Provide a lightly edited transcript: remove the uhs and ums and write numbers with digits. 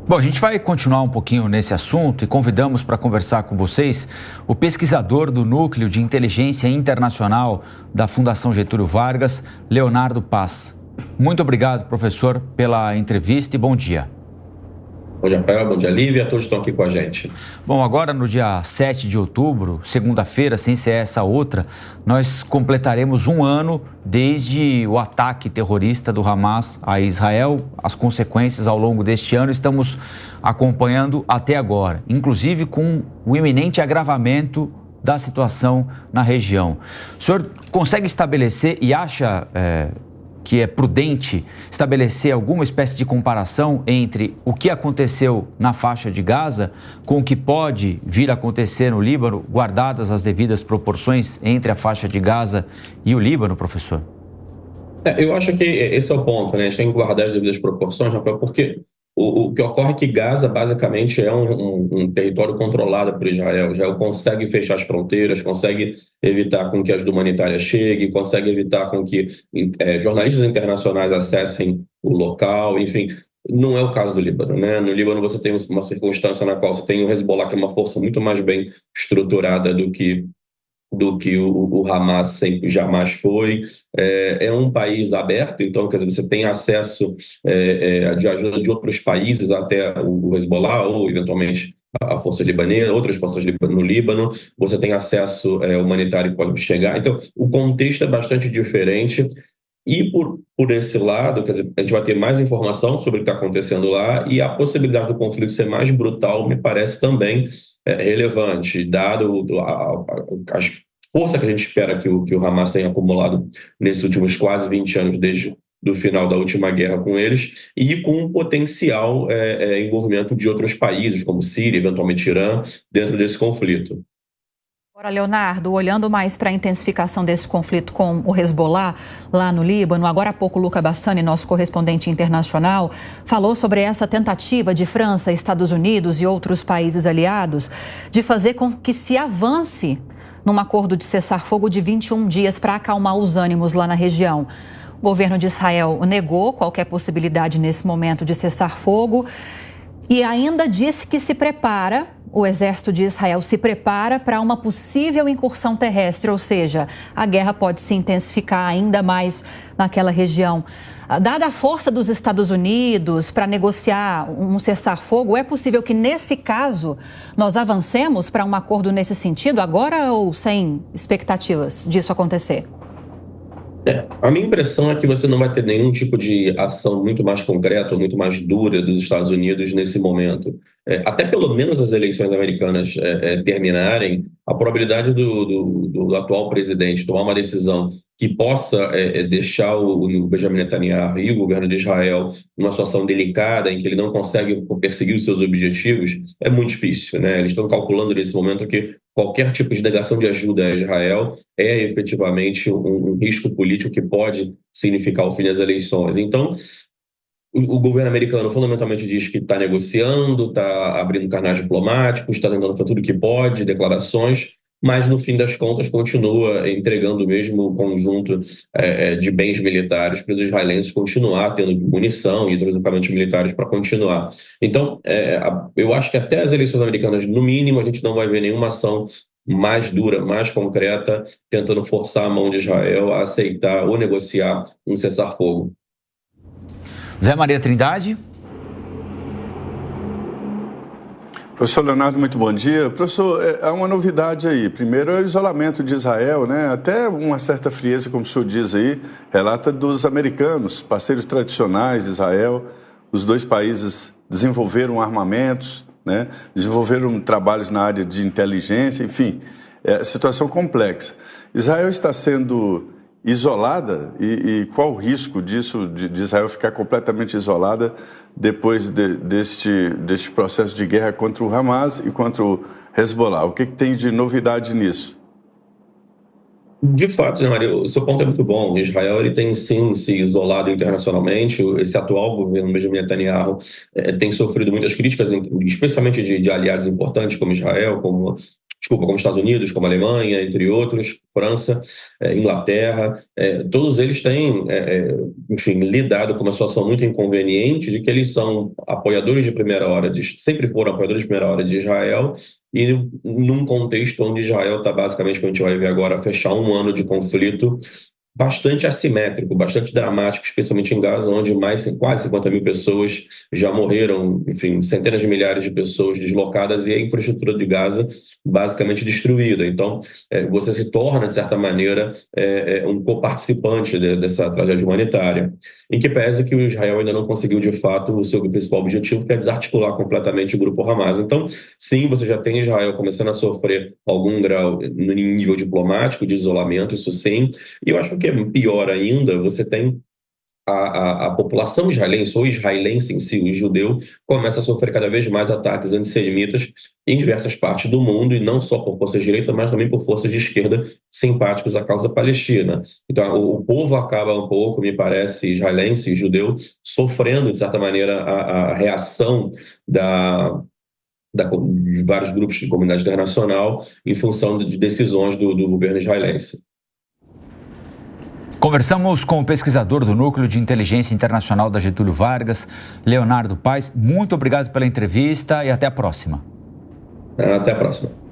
Bom, a gente vai continuar um pouquinho nesse assunto e convidamos para conversar com vocês o pesquisador do Núcleo de Inteligência Internacional da Fundação Getúlio Vargas, Leonardo Paz. Muito obrigado, professor, pela entrevista e bom dia. Bom dia, Rafael. Bom dia, Lívia. Todos estão aqui com a gente. Bom, agora no dia 7 de outubro, segunda-feira, sem ser essa outra, nós completaremos um ano desde o ataque terrorista do Hamas a Israel. As consequências ao longo deste ano estamos acompanhando até agora, inclusive com o iminente agravamento da situação na região. O senhor consegue estabelecer e acha que é prudente estabelecer alguma espécie de comparação entre o que aconteceu na faixa de Gaza com o que pode vir a acontecer no Líbano, guardadas as devidas proporções entre a faixa de Gaza e o Líbano, professor? Eu acho que esse é o ponto, né? A gente tem que guardar as devidas proporções, Rafael, porque o que ocorre é que Gaza, basicamente, é um território controlado por Israel. Israel consegue fechar as fronteiras, consegue evitar com que a ajuda humanitária chegue, consegue evitar com que jornalistas internacionais acessem o local, enfim. Não é o caso do Líbano, né? No Líbano você tem uma circunstância na qual você tem o Hezbollah, que é uma força muito mais bem estruturada do que o Hamas sempre jamais foi. É um país aberto, então, quer dizer, você tem acesso de ajuda de outros países até o Hezbollah ou, eventualmente, a força libanesa, outras forças no Líbano. Você tem acesso humanitário que pode chegar. Então, o contexto é bastante diferente. E por esse lado, quer dizer, a gente vai ter mais informação sobre o que está acontecendo lá e a possibilidade do conflito ser mais brutal me parece também relevante, dado a força que a gente espera que o Hamas tenha acumulado nesses últimos quase 20 anos, desde o final da última guerra com eles, e com um potencial envolvimento de outros países, como Síria, eventualmente Irã, dentro desse conflito. Agora, Leonardo, olhando mais para a intensificação desse conflito com o Hezbollah lá no Líbano, agora há pouco o Luca Bassani, nosso correspondente internacional, falou sobre essa tentativa de França, Estados Unidos e outros países aliados de fazer com que se avance num acordo de cessar-fogo de 21 dias para acalmar os ânimos lá na região. O governo de Israel negou qualquer possibilidade nesse momento de cessar-fogo e ainda disse que o exército de Israel se prepara para uma possível incursão terrestre, ou seja, a guerra pode se intensificar ainda mais naquela região. Dada a força dos Estados Unidos para negociar um cessar-fogo, é possível que, nesse caso, nós avancemos para um acordo nesse sentido, agora ou sem expectativas disso acontecer? A minha impressão é que você não vai ter nenhum tipo de ação muito mais concreta ou muito mais dura dos Estados Unidos nesse momento. Até pelo menos as eleições americanas terminarem, a probabilidade do atual presidente tomar uma decisão que possa deixar o Benjamin Netanyahu e o governo de Israel numa situação delicada, em que ele não consegue perseguir os seus objetivos, é muito difícil, né? Eles estão calculando nesse momento que qualquer tipo de negação de ajuda a Israel é efetivamente um risco político que pode significar o fim das eleições. Então, o governo americano fundamentalmente diz que está negociando, está abrindo canais diplomáticos, está tentando fazer tudo o que pode, declarações, mas no fim das contas continua entregando o mesmo conjunto de bens militares para os israelenses continuar tendo munição e outros equipamentos militares para continuar. Então, eu acho que até as eleições americanas, no mínimo, a gente não vai ver nenhuma ação mais dura, mais concreta, tentando forçar a mão de Israel a aceitar ou negociar um cessar-fogo. Zé Maria Trindade. Professor Leonardo, muito bom dia. Professor, há uma novidade aí. Primeiro é o isolamento de Israel, né? Até uma certa frieza, como o senhor diz aí, relata dos americanos, parceiros tradicionais de Israel. Os dois países desenvolveram armamentos, né? Desenvolveram trabalhos na área de inteligência, enfim, situação complexa. Israel está sendo isolada e qual o risco disso, de Israel ficar completamente isolada depois deste processo de guerra contra o Hamas e contra o Hezbollah? O que tem de novidade nisso? De fato, Zé Maria, o seu ponto é muito bom. Israel ele tem sim se isolado internacionalmente. Esse atual governo Benjamin Netanyahu tem sofrido muitas críticas, especialmente de aliados importantes como Israel, como como Estados Unidos, como Alemanha, entre outros, França, Inglaterra, todos eles têm, enfim, lidado com uma situação muito inconveniente de que eles são apoiadores de primeira hora, sempre foram apoiadores de primeira hora de Israel, e num contexto onde Israel está basicamente, como a gente vai ver agora, fechar um ano de conflito bastante assimétrico, bastante dramático, especialmente em Gaza, onde quase 50 mil pessoas já morreram, enfim, centenas de milhares de pessoas deslocadas e a infraestrutura de Gaza basicamente destruída. Então, você se torna, de certa maneira, um coparticipante dessa tragédia humanitária, em que pese que o Israel ainda não conseguiu, de fato, o seu principal objetivo, que é desarticular completamente o grupo Hamas. Então, sim, você já tem Israel começando a sofrer algum grau no nível diplomático de isolamento, isso sim, e eu acho que é pior ainda, você tem a população israelense, ou israelense em si, o judeu, começa a sofrer cada vez mais ataques antissemitas em diversas partes do mundo, e não só por forças de direita, mas também por forças de esquerda simpáticos à causa palestina. Então, o povo acaba um pouco, me parece, israelense, judeu, sofrendo, de certa maneira, a reação de vários grupos de comunidade internacional em função de decisões do governo israelense. Conversamos com o pesquisador do Núcleo de Inteligência Internacional da Getúlio Vargas, Leonardo Paes. Muito obrigado pela entrevista e até a próxima. Até a próxima.